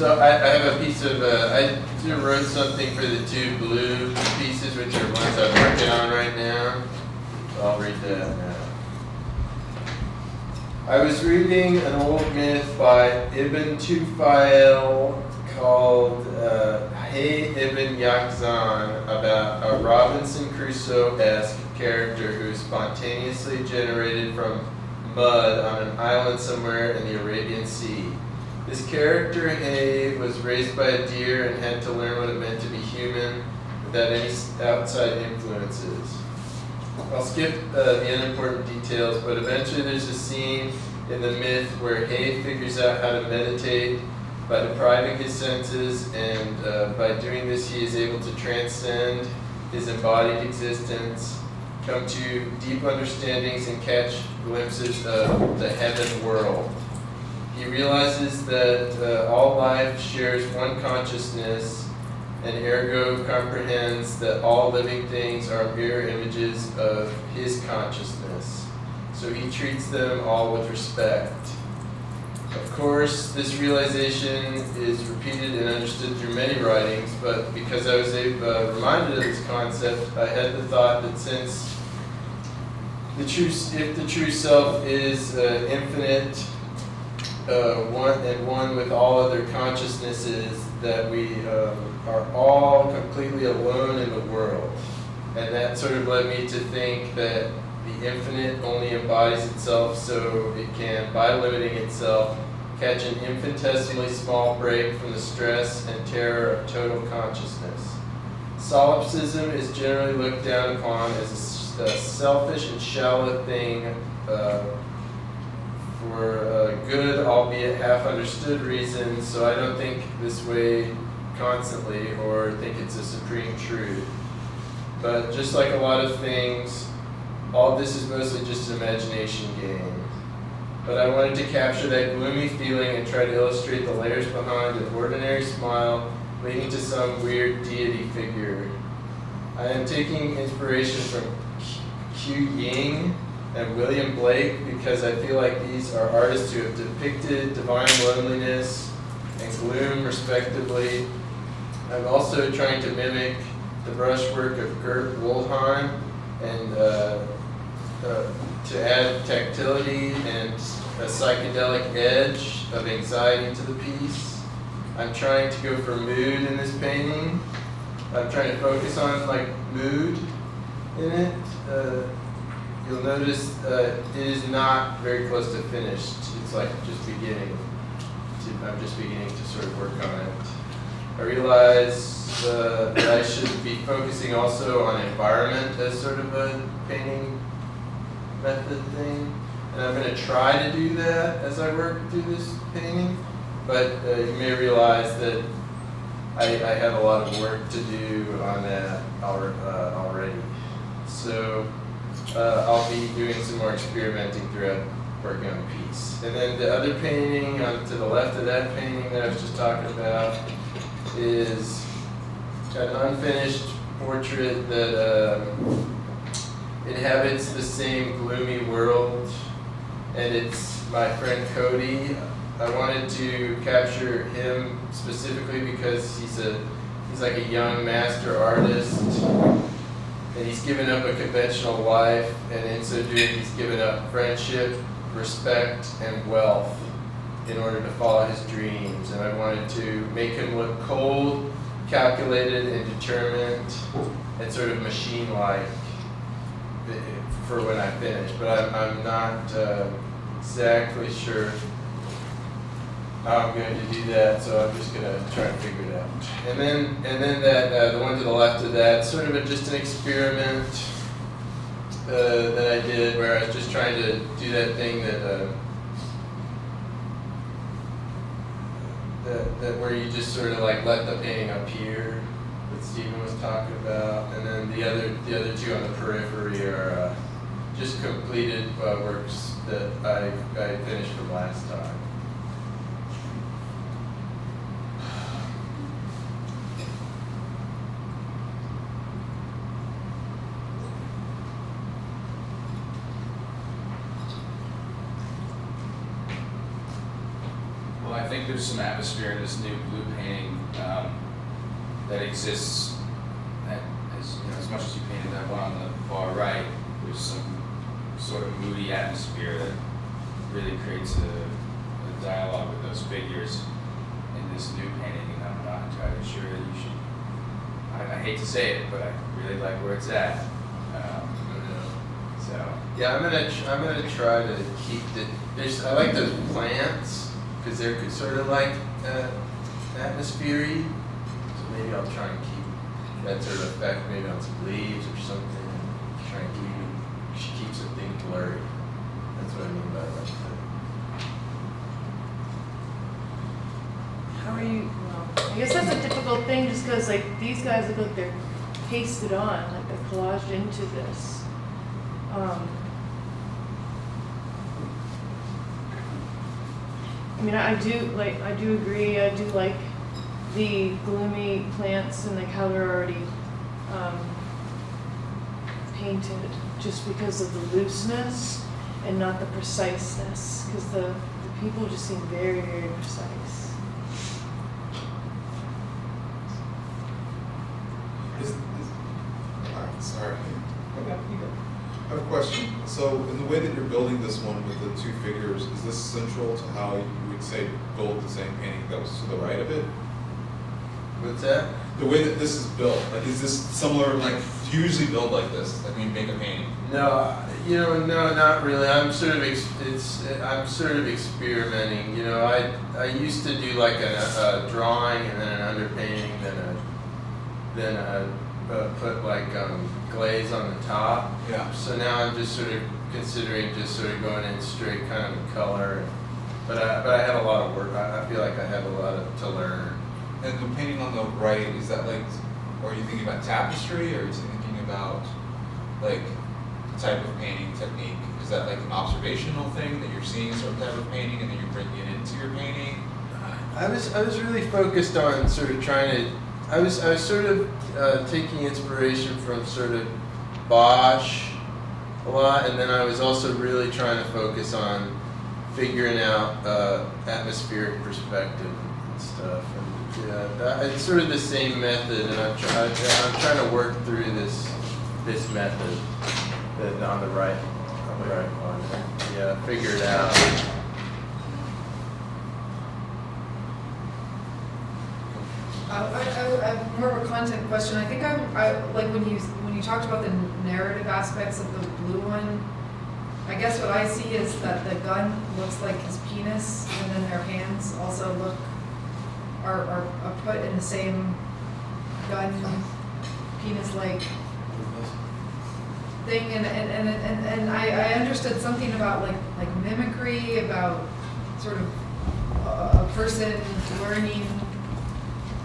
So I have a piece of, I wrote something for the two blue pieces, which are ones I'm working on right now. So I'll read that now. I was reading an old myth by Ibn Tufayl called Hay Ibn Yaqzan about a Robinson Crusoe-esque character who is spontaneously generated from mud on an island somewhere in the Arabian Sea. This character, Hay, was raised by a deer and had to learn what it meant to be human without any outside influences. I'll skip the unimportant details, but eventually there's a scene in the myth where Hay figures out how to meditate by depriving his senses, and by doing this he is able to transcend his embodied existence, come to deep understandings, and catch glimpses of the heaven world. He realizes that all life shares one consciousness, and ergo comprehends that all living things are mirror images of his consciousness. So he treats them all with respect. Of course, this realization is repeated and understood through many writings, but because I was reminded of this concept, I had the thought that since if the true self is infinite, one with all other consciousnesses, that we are all completely alone in the world. And that sort of led me to think that the infinite only embodies itself so it can, by limiting itself, catch an infinitesimally small break from the stress and terror of total consciousness. Solipsism is generally looked down upon as a selfish and shallow thing for good, albeit half-understood reasons, so I don't think this way constantly or think it's a supreme truth. But just like a lot of things, all this is mostly just an imagination game. But I wanted to capture that gloomy feeling and try to illustrate the layers behind an ordinary smile leading to some weird deity figure. I am taking inspiration from Q Ying and William Blake because I feel like these are artists who have depicted divine loneliness and gloom respectively. I'm also trying to mimic the brushwork of Gert Wollheim and to add tactility and a psychedelic edge of anxiety to the piece. I'm trying to go for mood in this painting. I'm trying to focus on mood in it. You'll notice it is not very close to finished. It's just beginning. I'm just beginning to sort of work on it. I realize that I should be focusing also on environment as sort of a painting method thing. And I'm going to try to do that as I work through this painting. But you may realize that I have a lot of work to do on that already. So I'll be doing some more experimenting throughout working on the piece. And then the other painting to the left of that painting that I was just talking about is an unfinished portrait that inhabits the same gloomy world, and it's my friend Cody. I wanted to capture him specifically because he's like a young master artist, and he's given up a conventional life, and in so doing he's given up friendship, respect, and wealth in order to follow his dreams. And I wanted to make him look cold, calculated, and determined, and sort of machine-like for when I finish. But I'm not exactly sure how I'm going to do that, so I'm just going to try and figure it out. And then that the one to the left of that, sort of just an experiment that I did where I was just trying to do that thing that where you just sort of let the painting appear that Stephen was talking about, and then the other two on the periphery are just completed works that I finished from last time. I think there's some atmosphere in this new blue painting that exists. As much as you painted that one on the far right, there's some sort of moody atmosphere that really creates a dialogue with those figures in this new painting, and I'm not entirely sure that you should. I hate to say it, but I really like where it's at. So yeah, I'm gonna try to keep the. I like those plants because they're sort of like atmospheric. So maybe I'll try and keep that sort of effect, maybe on some leaves or something. Try and keep something blurry. That's what I mean by that. How are you? Well, I guess that's a difficult thing, just because like these guys look like they're pasted on, like they're collaged into this. I mean, I do agree. I do like the gloomy plants and like how they're already painted, just because of the looseness and not the preciseness, because the people just seem very, very precise. Sorry. Okay, you go. I have a question. So, in the way that you're building this one with the two figures, is this central to how you would say build the same painting that was to the right of it? What's that? The way that this is built, like, is this similar? Like, do you usually build like this? Like, when you make a painting? No, no, not really. I'm sort of experimenting. I used to do like a drawing and then an underpainting, then put like glaze on the top. Yeah. So now I'm just sort of considering just sort of going in straight kind of color. But I have a lot of work. I feel like I have a lot to learn. And the painting on the right, is that like, are you thinking about tapestry, or are you thinking about like the type of painting technique? Is that like an observational thing that you're seeing some type of painting and then you're bringing it into your painting? I was really focused on sort of trying to. I was sort of taking inspiration from sort of Bosch a lot, and then I was also really trying to focus on figuring out atmospheric perspective and stuff. And yeah, it's sort of the same method, and I'm trying to work through this method that on the right one. Yeah, figure it out. I have more of a content question. I think I like when you talked about the narrative aspects of the blue one. I guess what I see is that the gun looks like his penis, and then their hands also are put in the same gun penis-like thing, and I understood something about like mimicry, about sort of a person learning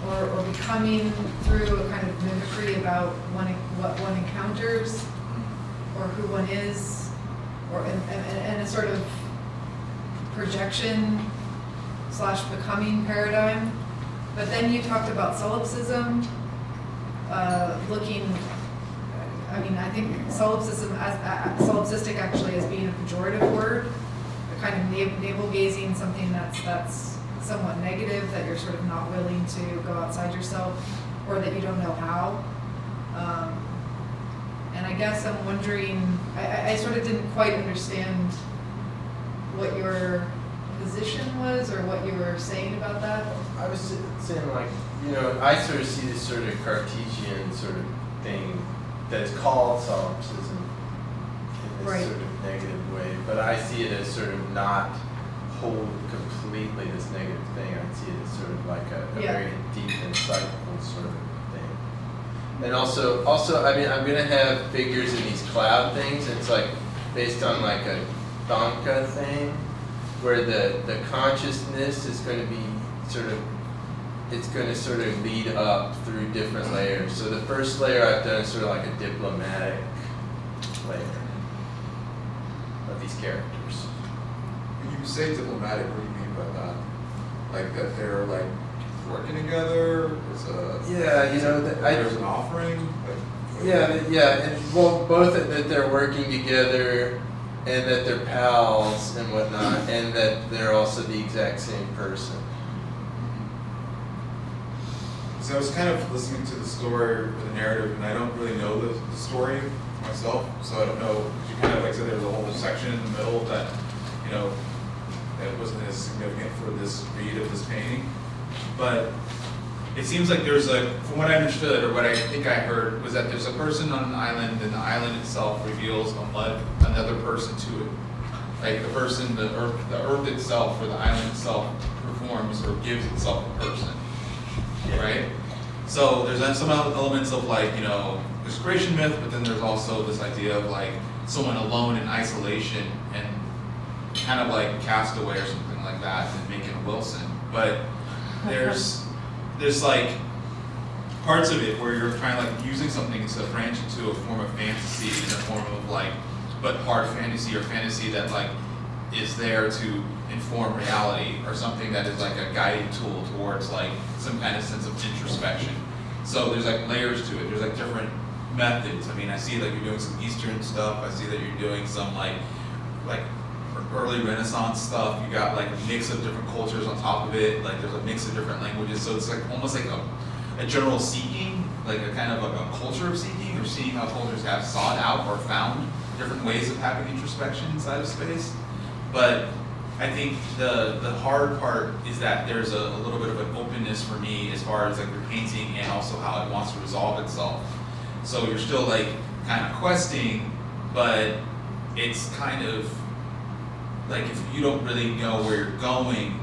or becoming through a kind of mimicry about what one encounters or who one is, or and a sort of projection / becoming paradigm. But then you talked about solipsism, looking. I mean, I think solipsism solipsistic actually as being a pejorative word, a kind of navel gazing, something that's somewhat negative, that you're sort of not willing to go outside yourself, or that you don't know how. And I guess I'm wondering, I sort of didn't quite understand what your position was or what you were saying about that. I was saying, like, I sort of see this sort of Cartesian sort of thing that is called solipsism in this Right. sort of negative way, but I see it as sort of not hold completely this negative thing. I see it as sort of like a Yeah. very deep, insightful sort of thing. And also, I mean, I'm gonna have figures in these cloud things. It's like based on like a Thangka thing, where the consciousness is going to be it's going to sort of lead up through different layers. So the first layer I've done is sort of like a diplomatic layer of these characters. When you say diplomatic, what do you mean by that? Like that they're like working together? There's an offering? And both that they're working together, and that they're pals and whatnot, and that they're also the exact same person. because I was kind of listening to the story or the narrative, and I don't really know the story myself, so I don't know. 'Cause you kind of like said there was a whole section in the middle that, you know, that wasn't as significant for this read of this painting, but it seems like there's from what I understood or what I think I heard was that there's a person on an island, and the island itself reveals another person to it. Like the person, the earth itself, or the island itself performs or gives itself a person, right? So there's some elements of like, you know, there's creation myth, but then there's also this idea of like someone alone in isolation and kind of like Castaway or something like that, and making a Wilson. But there's like parts of it where you're kind of like using something to branch into a form of fantasy, in a form of like, but hard fantasy or fantasy that like is there to inform reality, or something that is like a guiding tool towards like some kind of sense of introspection. So there's like layers to it. There's like different methods. I mean, I see like you're doing some Eastern stuff. I see that you're doing some like early Renaissance stuff. You got like a mix of different cultures on top of it. Like there's a mix of different languages. So it's like almost like a general seeking, like a kind of like a culture of seeking, or seeing how cultures have sought out or found different ways of having introspection inside of space. But I think the hard part is that there's a little bit of an openness for me as far as like your painting and also how it wants to resolve itself. So you're still like kind of questing, but it's kind of like if you don't really know where you're going,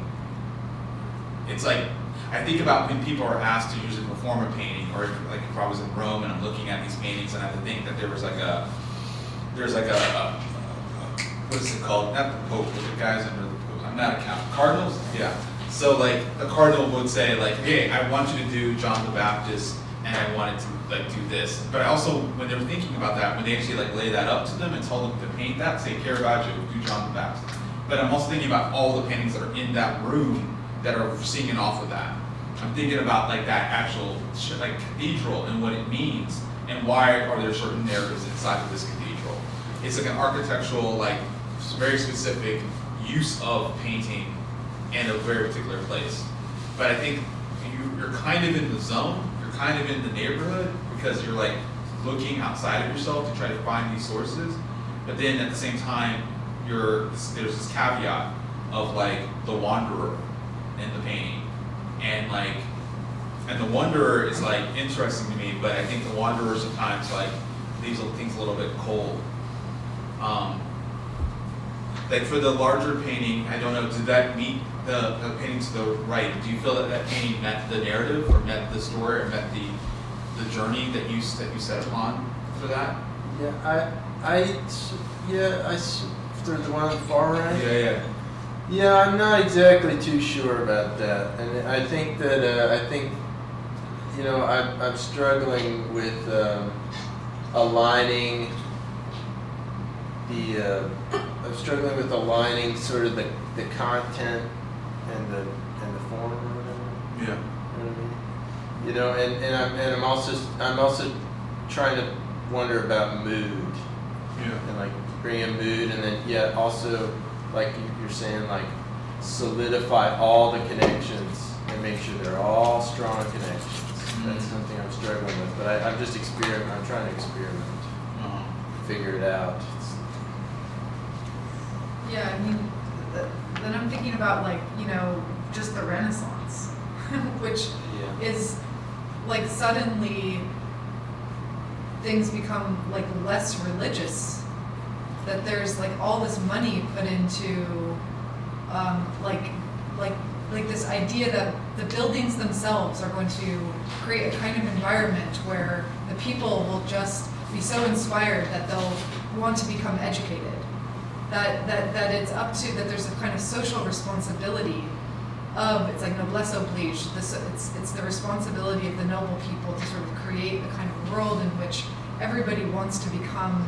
it's like, I think about when people are asked to usually perform a painting, or if I was in Rome and I'm looking at these paintings and I have to think that there's like a what is it called? Not the Pope, but the guys under the Pope. I'm not a Catholic. Cardinals? Yeah. So like a cardinal would say like, hey, I want you to do John the Baptist, and I wanted to like do this. But I also, when they were thinking about that, when they actually like lay that up to them and told them to paint that, say Caravaggio, do John the Baptist. But I'm also thinking about all the paintings that are in that room that are singing off of that. I'm thinking about like that actual like cathedral and what it means, and why are there certain narratives inside of this cathedral. It's like an architectural, like very specific use of painting in a very particular place. But I think you're kind of in the zone, you're kind of in the neighborhood, because you're like looking outside of yourself to try to find these sources. But then at the same time, there's this caveat of like the wanderer in the painting, and the wanderer is like interesting to me, but I think the wanderer sometimes like leaves things a little bit cold. Like for the larger painting, I don't know, did that meet the painting to the right? Do you feel that that painting met the narrative, or met the story, or met the journey that you set upon for that? Through the one on the far right? Yeah. Yeah, I'm not exactly too sure about that, and I think that you know, I'm struggling with aligning sort of the content and the form or whatever. Yeah. You know what I mean? You know, and I'm also trying to wonder about mood. Yeah. And like bring a mood, and then yet also, like you're saying, like solidify all the connections and make sure they're all strong connections. That's something I'm struggling with, but I'm just I'm trying to experiment, figure it out. Yeah, I mean, then I'm thinking about like, you know, just the Renaissance, which is like suddenly things become like less religious, that there's like all this money put into like this idea that the buildings themselves are going to create a kind of environment where the people will just be so inspired that they'll want to become educated. That it's up to, that there's a kind of social responsibility of, it's like noblesse oblige, it's the responsibility of the noble people to sort of create a kind of world in which everybody wants to become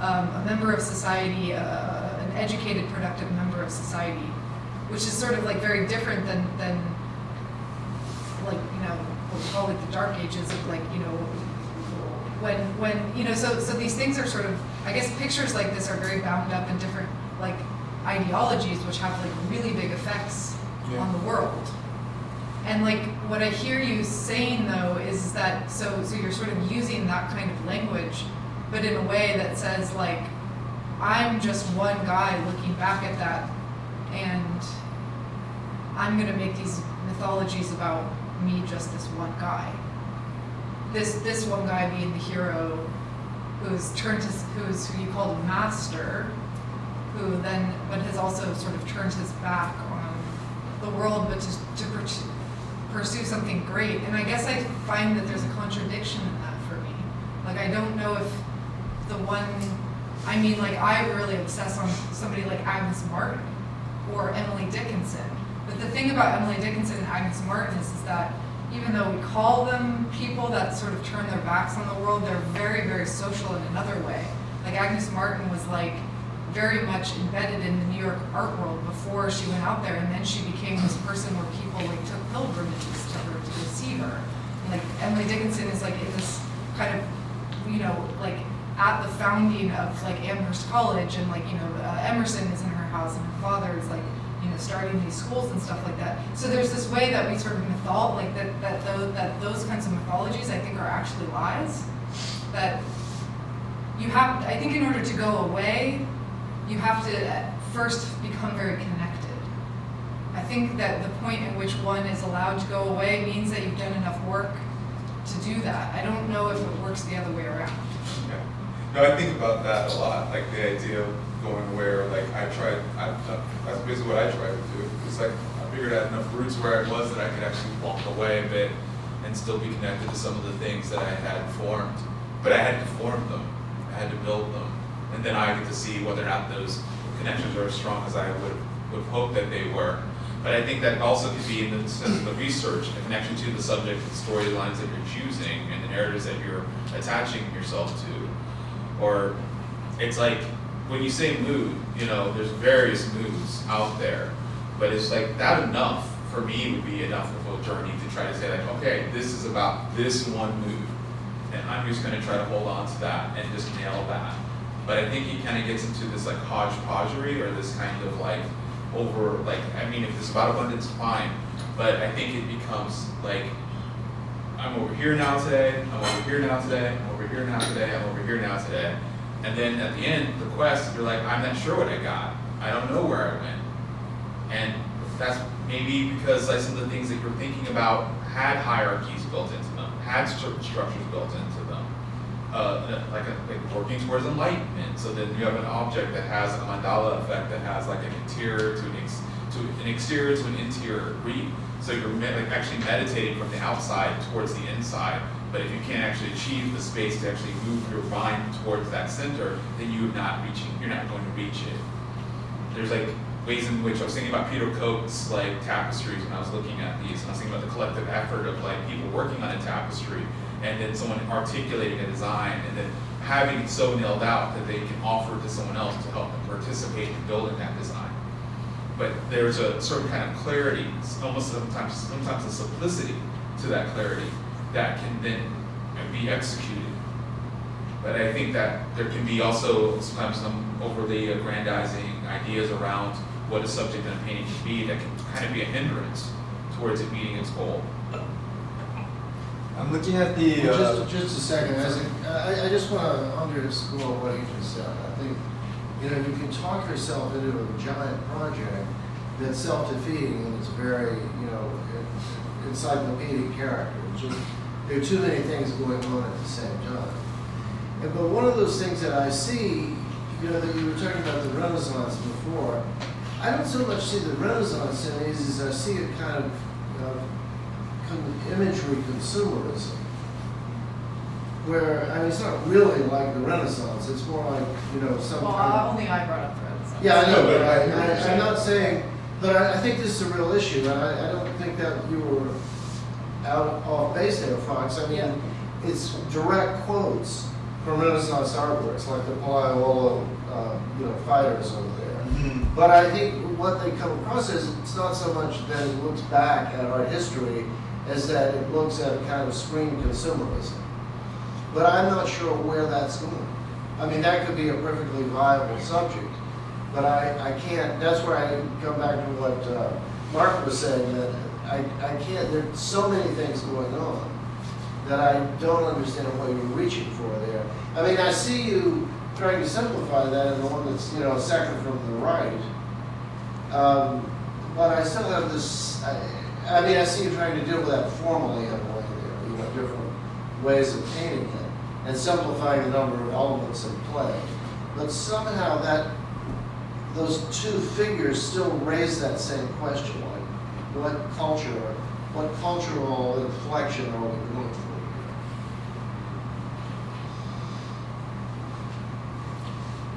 a member of society, an educated, productive member of society, which is sort of like very different than like, you know, what we call like the dark ages of like, you know, when you know, so these things are sort of, I guess pictures like this are very bound up in different like ideologies which have like really big effects on the world. And like what I hear you saying though is that so you're sort of using that kind of language, but in a way that says like I'm just one guy looking back at that, and I'm gonna make these mythologies about me, just this one guy. This one guy being the hero, who's who you called a master, who then but has also sort of turned his back on the world, but to pursue something great. And I guess I find that there's a contradiction in that for me. Like I don't know if the one, I mean like I really obsess on somebody like Agnes Martin or Emily Dickinson. But the thing about Emily Dickinson and Agnes Martin is that even though we call them people that sort of turn their backs on the world, they're very, very social in another way. Like Agnes Martin was like very much embedded in the New York art world before she went out there, and then she became this person where people like took pilgrimages to her to go see her. And, like Emily Dickinson is like in this kind of, you know, like at the founding of like Amherst College, and like, you know, Emerson is in her house, and her father is like, you know, starting these schools and stuff like that. So there's this way that we sort of that those kinds of mythologies I think are actually lies. That you have, I think in order to go away, you have to first become very connected. I think that the point at which one is allowed to go away means that you've done enough work to do that. I don't know if it works the other way around. Yeah. No, I think about that a lot, like the idea of going where, like, that's basically what I tried to do. It's like, I figured I had enough roots where I was that I could actually walk away a bit and still be connected to some of the things that I had formed. But I had to form them, I had to build them. And then I get to see whether or not those connections are as strong as I would hope that they were. But I think that also could be in the sense of the research, the connection to the subject, the storylines that you're choosing, and the narratives that you're attaching yourself to. Or it's like, when you say mood, you know, there's various moods out there, but it's like that enough for me would be enough of a journey to try to say like, okay, this is about this one mood, and I'm just going to try to hold on to that and just nail that. But I think he kind of gets into this like hodgepodgery, or this kind of like over, like, I mean, if it's about abundance, fine, but I think it becomes like, I'm over here now today, I'm over here now today, I'm over here now today, I'm over here now today. And then at the end, the quest, you're like, I'm not sure what I got. I don't know where I went. And that's maybe because like some of the things that you're thinking about had hierarchies built into them, had certain structures built into them. Like working towards enlightenment. So then you have an object that has a mandala effect that has like an interior to an exterior to an interior. So you're like actually meditating from the outside towards the inside. But if you can't actually achieve the space to actually move your mind towards that center, then you're not going to reach it. There's like ways in which I was thinking about Peter Coates' like tapestries when I was looking at these, and I was thinking about the collective effort of like people working on a tapestry, and then someone articulating a design, and then having it so nailed out that they can offer to someone else to help them participate in building that design. But there's a certain kind of clarity, almost sometimes a simplicity to that clarity that can then be executed. But I think that there can be also sometimes some overly aggrandizing ideas around what a subject in a painting can be that can kind of be a hindrance towards it meeting its goal. I'm looking at the. Just a second. I just want to underscore what you just said. I think, you know, you can talk yourself into a giant project that's self-defeating, and it's very, you know, encyclopedic character. Just, there are too many things going on at the same time. But one of those things that I see, you know, that you were talking about the Renaissance before, I don't so much see the Renaissance in these as I see a kind of imagery consumerism, where, I mean, it's not really like the Renaissance, it's more like, you know, some kind of... Only I brought up the Renaissance. Yeah, I know, but I'm not saying, but I think this is a real issue, and I don't think that you were off base there, Fox. I mean, Yeah. it's direct quotes from Renaissance artworks, like the Palaiolo, you know, fighters over there. Mm-hmm. But I think what they come across is it's not so much that it looks back at art history as that it looks at a kind of screen consumerism. But I'm not sure where that's going. I mean, that could be a perfectly viable subject, but I can't, that's where I come back to what Mark was saying, that I can't, there's so many things going on that I don't understand what you're reaching for there. I mean, I see you trying to simplify that in the one that's, second from the right. But I still have this, I mean, I see you trying to deal with that formally in a way there, different ways of painting it and simplifying the number of elements in play. But somehow those two figures still raise that same question, like what cultural inflection are we going for?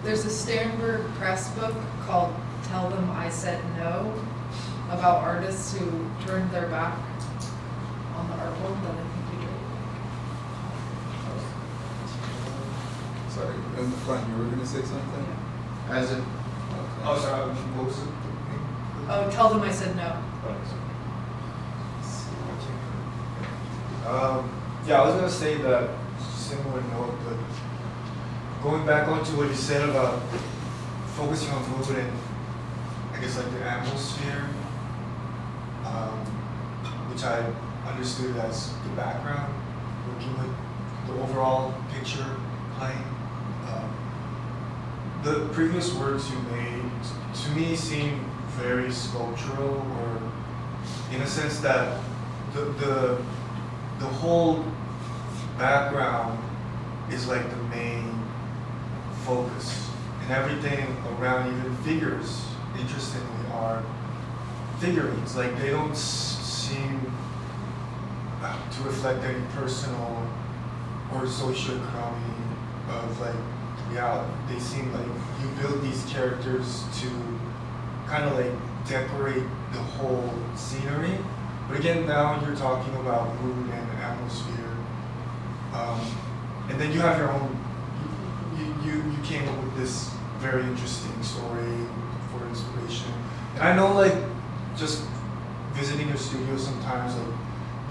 There's a Sternberg Press book called Tell Them I Said No, about artists who turned their back on the art world that I think we do. Sorry, in the front, you were gonna say something? As it, Oh, sorry, what was it? Oh, Tell Them I Said No. Yeah, I was gonna say that similar note, but going back onto what you said about focusing on food and I guess like the atmosphere, which I understood as the background, working with the overall picture playing. The previous words you made to me seem very sculptural, or in a sense that the whole background is like the main focus, and everything around, even figures, interestingly, are figurines. Like they don't seem to reflect any personal or socioeconomy of like reality. They seem like you build these characters to kind of like decorate the whole scenery. But again, now you're talking about mood and atmosphere. And then you have your own, you came up with this very interesting story for inspiration. And I know like just visiting your studio sometimes, like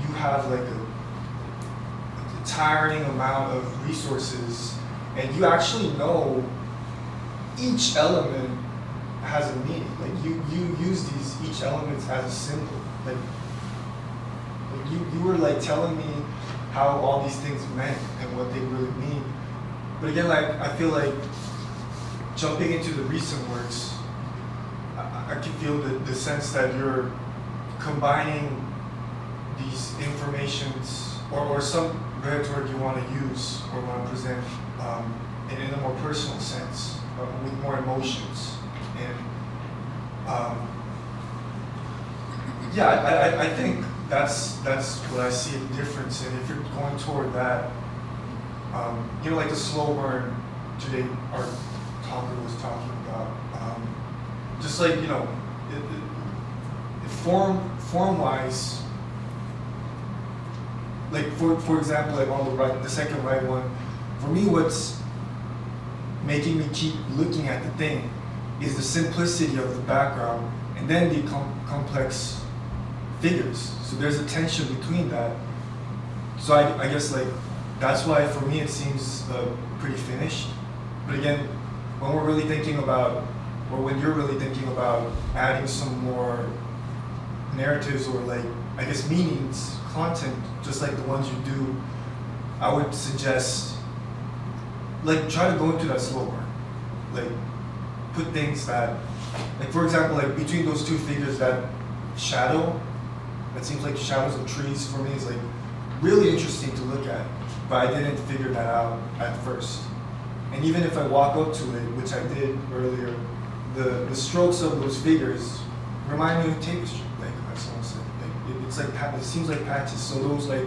you have like a tiring amount of resources, and you actually know each element has a meaning. Like you use each element as a symbol. Like you were like telling me how all these things meant and what they really mean. But again, like I feel like jumping into the recent works, I can feel the sense that you're combining these informations or some rhetoric you want to use or want to present in a more personal sense, with more emotions. And yeah, I think that's what I see the difference. And if you're going toward that, like the slow burn today, our talker was talking about, just like form-wise, like for example, like on the right, the second right one, for me, what's making me keep looking at the thing is the simplicity of the background and then the complex figures. So there's a tension between that. So I guess like that's why for me it seems pretty finished. But again, when we're really thinking about, or when you're really thinking about adding some more narratives or like, I guess meanings, content, just like the ones you do, I would suggest like try to go into that slow burn. Like put things that, like for example, like between those two figures, that shadow, that seems like shadows of trees for me is like really interesting to look at, but I didn't figure that out at first. And even if I walk up to it, which I did earlier, the strokes of those figures remind me of tapestry, like someone said. Like, it's like, it seems like patches, so those like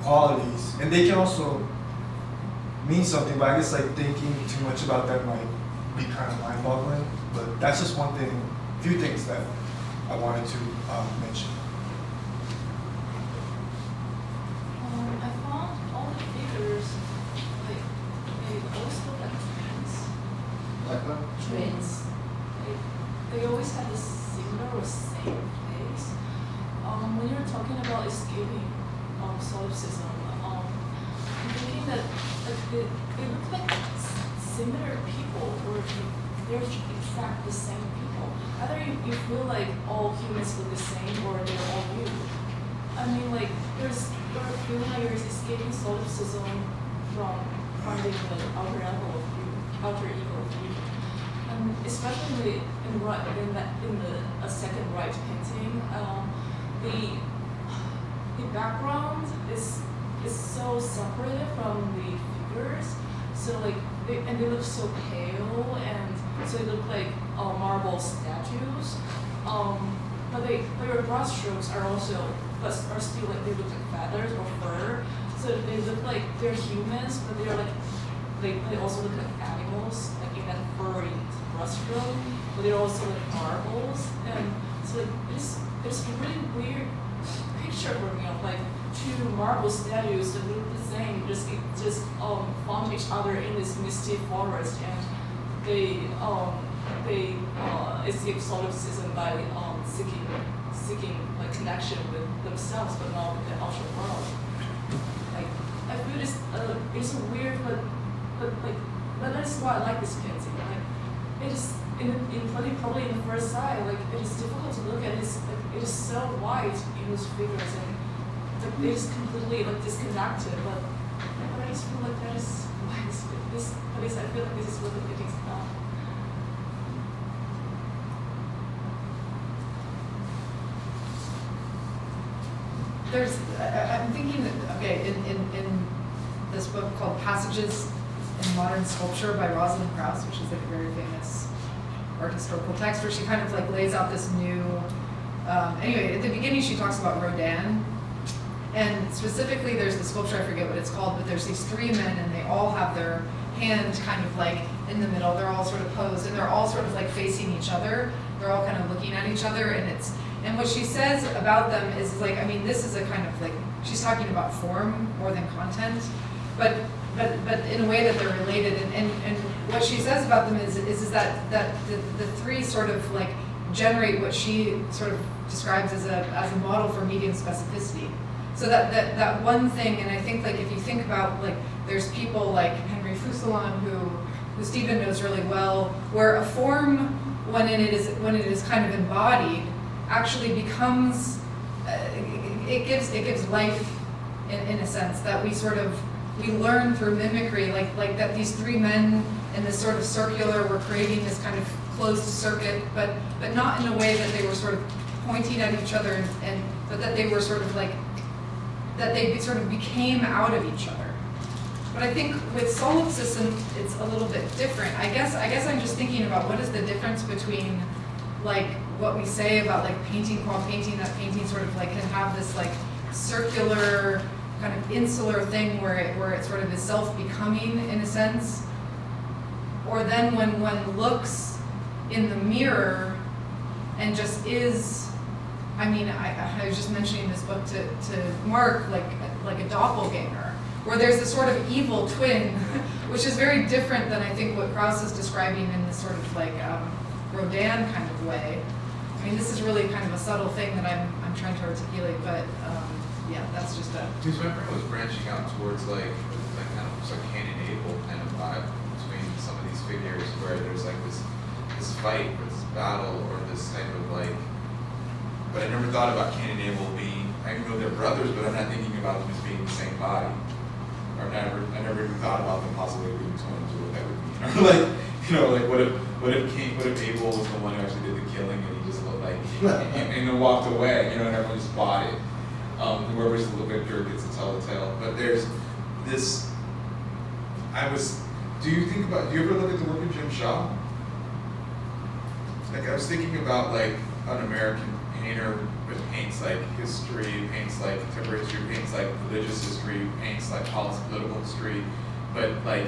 qualities, and they can also mean something, but I guess like thinking too much about that might be kind of mind-boggling. But that's just one thing, few things that I wanted to mention. I found all the figures, like, they always look like twins. like what? Twins. They always have the similar or same face. When you're talking about escaping solipsism, I'm thinking that like, they look like similar people, or they're exact the same people. Either you feel like all humans look the same or they're all you. I mean, like, there's a few layers escaping solipsism from finding the outer level of you, outer ego of you. And especially in the second right painting, the background is so separated from the figures. So like they look so pale, and so they look like marble statues. But their brush strokes are still like they look like feathers or fur. So they look like they're humans, but they're like they also look like animals, like in that furry brushstroke. But they're also like marbles, and so like there's a really weird picture for me of like two marble statues that look the same, just found each other in this misty forest, and they escape solipsism by seeking like connection with themselves, but not with the outer world. Like I feel this it's a weird, but that's why I like this painting. Like it is probably in the first sight, like it is difficult to look at. It is so white in those figures, and it is completely like disconnected. But I just feel like that is why this. At least I feel like this is what the painting's about. I'm thinking that, okay, in this book called Passages in Modern Sculpture by Rosalind Krauss, which is like a very famous art historical text, where she kind of like lays out this new, anyway, at the beginning she talks about Rodin, and specifically there's the sculpture, I forget what it's called, but there's these three men and they all have their hand kind of like in the middle, they're all sort of posed, and they're all sort of like facing each other, they're all kind of looking at each other, and what she says about them is like, I mean, this is a kind of like, she's talking about form more than content, but in a way that they're related, and what she says about them is that the three sort of like generate what she sort of describes as a model for medium specificity. So that one thing, and I think like if you think about like there's people like Henry Fusselon who Stephen knows really well, where a form when it is kind of embodied actually becomes it gives life in a sense that we learn through mimicry, like that these three men in this sort of circular were creating this kind of closed circuit, but not in a way that they were sort of pointing at each other, but that they were sort of like, that they sort of became out of each other. But I think with solipsism, it's a little bit different. I guess I'm just thinking about what is the difference between like what we say about like painting, qua painting, that painting sort of like can have this like circular kind of insular thing where it sort of is self-becoming in a sense, or then when one looks in the mirror and just is, I mean, I was just mentioning this book to Mark, like a doppelganger, where there's this sort of evil twin, which is very different than I think what Krauss is describing in this sort of like Rodin kind of way. I mean, this is really kind of a subtle thing that I'm trying to articulate, but yeah, that's just a. Because my brain was branching out towards like kind of just like Cain and Abel kind of vibe between some of these figures, where there's like this fight or this battle or this type of like. But I never thought about Cain and Abel being. I know they're brothers, but I'm not thinking about them as being the same body. Or I never even thought about them possibly being twins, or what that would mean. Or like, you know, like what if Abel was the one who actually did the killing and he just looked like and then walked away, you know, and everyone just bought it. Whoever's the victor gets to tell the tale. But there's this. Do you ever look at the work of Jim Shaw? Like I was thinking about like an American painter that paints like history, paints like contemporary history, paints like religious history, paints like political history, but like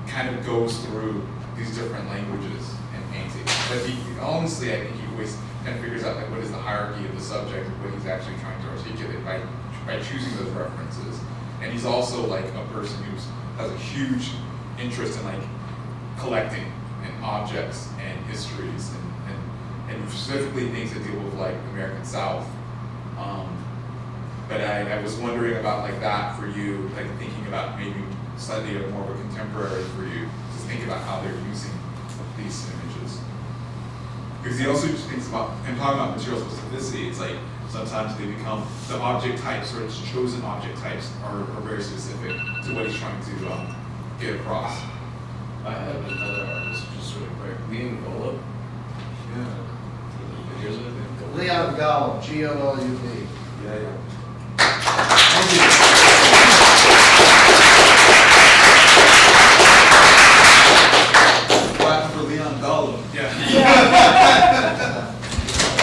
kind of goes through these different languages and painting. But honestly, I think he always kind of figures out like what is the hierarchy of the subject, what he's actually trying to articulate by choosing those references. And he's also like a person who has a huge interest in like collecting and objects and histories and specifically things that deal with like the American South. But I was wondering about like that for you, like thinking about maybe slightly more of a contemporary for you, just think about how they're using these images. Because he also just thinks about, and talking about material specificity, it's like sometimes they become, the object types or its chosen object types are very specific to what he's trying to get across. I have another artist, just really quick, Leon Golub. Yeah. Here's what I think. Leon Golub, Golub. Yeah, yeah.